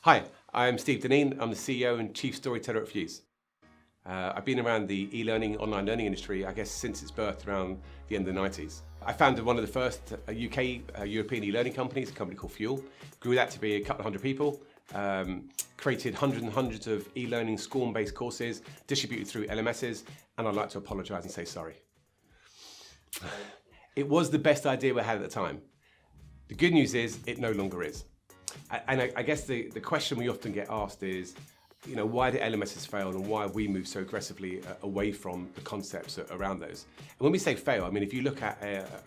Hi, I'm Steve Dineen. I'm the CEO and Chief Storyteller at Fuse. I've been around the e-learning, online learning industry, I guess, since its birth around the end of the 90s. I founded one of the first UK European e-learning companies, a company called Fuel. Grew that to be a couple of hundred people. Created hundreds and hundreds of e-learning SCORM-based courses, distributed through LMSs, and I'd like to apologise and say sorry. It was the best idea we had at the time. The good news is, it no longer is. And I guess the question we often get asked is, why did LMSs fail and why have we moved so aggressively away from the concepts around those? And when we say fail, I mean, if you look at,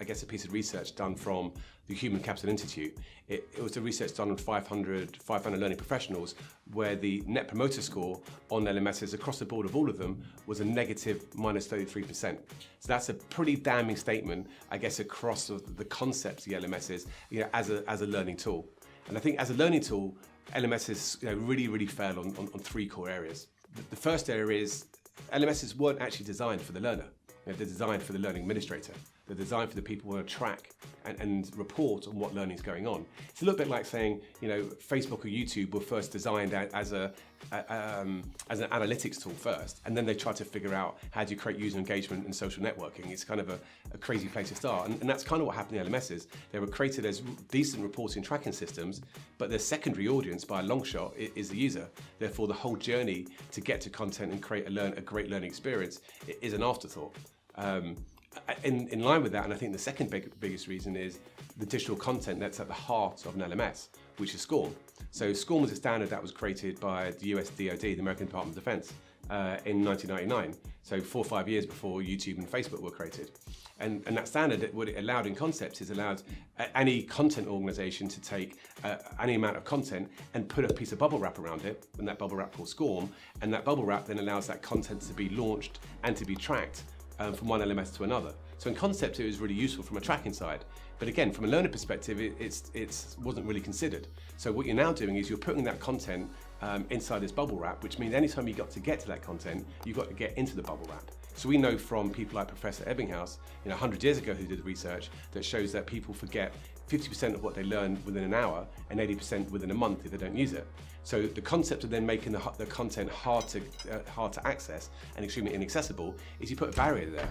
I guess, a piece of research done from the Human Capital Institute, it was a research done on 500 learning professionals where the Net Promoter Score on LMSs across the board of all of them was a negative -33%. So that's a pretty damning statement, I guess, across the concepts of the LMSs, as a learning tool. And I think as a learning tool, LMSs really fail on three core areas. The first area is LMSs weren't actually designed for the learner. They're designed for the learning administrator. They're designed for the people who want to track and report on what learning is going on. It's a little bit like saying, Facebook or YouTube were first designed as an analytics tool first, and then they try to figure out how do you create user engagement and social networking. It's kind of a crazy place to start, and that's kind of what happened in LMSs. They were created as decent reporting tracking systems, but their secondary audience by a long shot is the user. Therefore, the whole journey to get to content and create a great learning experience is an afterthought. In line with that, and I think the second biggest reason is the digital content that's at the heart of an LMS, which is SCORM. So SCORM was a standard that was created by the US DoD, the American Department of Defense, in 1999. So 4 or 5 years before YouTube and Facebook were created. And that standard, what it allowed in concept is allowed any content organization to take any amount of content and put a piece of bubble wrap around it, and that bubble wrap called SCORM, and that bubble wrap then allows that content to be launched and to be tracked from one LMS to another. So in concept, it was really useful from a tracking side. But again, from a learner perspective, it wasn't really considered. So what you're now doing is you're putting that content inside this bubble wrap, which means anytime you got to get to that content, you've got to get into the bubble wrap. So we know from people like Professor Ebbinghaus, 100 years ago, who did research that shows that people forget 50% of what they learn within an hour and 80% within a month if they don't use it. So the concept of then making the content hard to access and extremely inaccessible is you put a barrier there.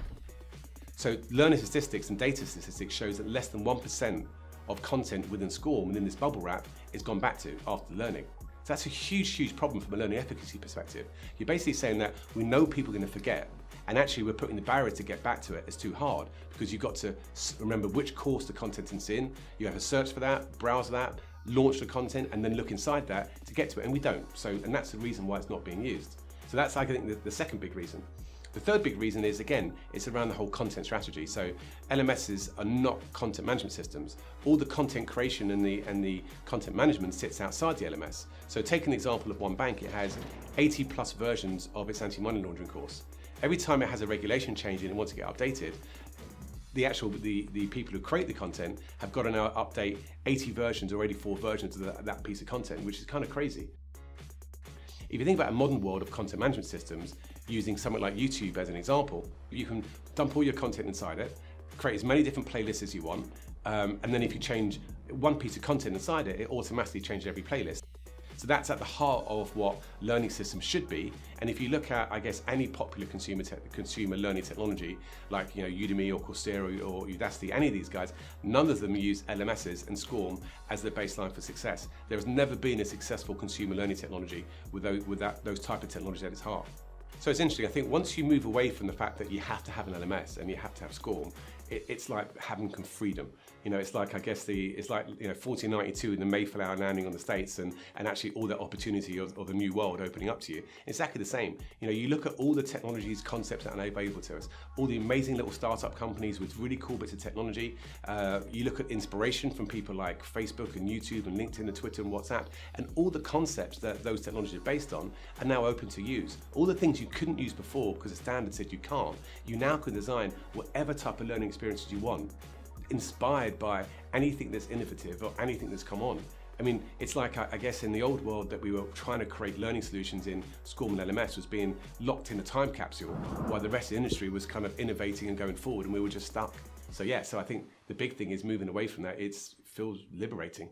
So learner statistics and data statistics shows that less than 1% of content within SCORM, within this bubble wrap, is gone back to after learning. So that's a huge problem from a learning efficacy perspective. You're basically saying that we know people are going to forget, and actually we're putting the barrier to get back to it as too hard because you've got to remember which course the content is in. You have to search for that, browse that, launch the content, and then look inside that to get to it, and we don't. And that's the reason why it's not being used. So that's, I think, the second big reason. The third big reason is, again, it's around the whole content strategy. So LMSs are not content management systems. All the content creation and the content management sits outside the LMS. So take an example of one bank, it has 80+ versions of its anti-money laundering course. Every time it has a regulation change and it wants to get updated, the people who create the content have got to now update 80 versions or 84 versions of that piece of content, which is kind of crazy. If you think about a modern world of content management systems, using something like YouTube as an example, you can dump all your content inside it, create as many different playlists as you want, and then if you change one piece of content inside it, it automatically changes every playlist. So that's at the heart of what learning systems should be. And if you look at, I guess, any popular consumer learning technology, like Udemy or Coursera or Udacity, any of these guys, none of them use LMSs and SCORM as the baseline for success. There has never been a successful consumer learning technology with those type of technology at its heart. So it's interesting, I think once you move away from the fact that you have to have an LMS and you have to have SCORM, it's like having freedom. It's like, I guess, it's like 1492 and the Mayflower landing on the States and actually all that opportunity of a new world opening up to you. It's exactly the same. You look at all the technologies, concepts that are available to us, all the amazing little startup companies with really cool bits of technology. You look at inspiration from people like Facebook and YouTube and LinkedIn and Twitter and WhatsApp, and all the concepts that those technologies are based on are now open to use. All the things you couldn't use before because the standard said you can't, you now can design whatever type of learning experiences you want, inspired by anything that's innovative or anything that's come on. I mean, it's like, I guess, in the old world that we were trying to create learning solutions in SCORM and LMS was being locked in a time capsule while the rest of the industry was kind of innovating and going forward and we were just stuck. So yeah, so I think the big thing is moving away from that. It feels liberating.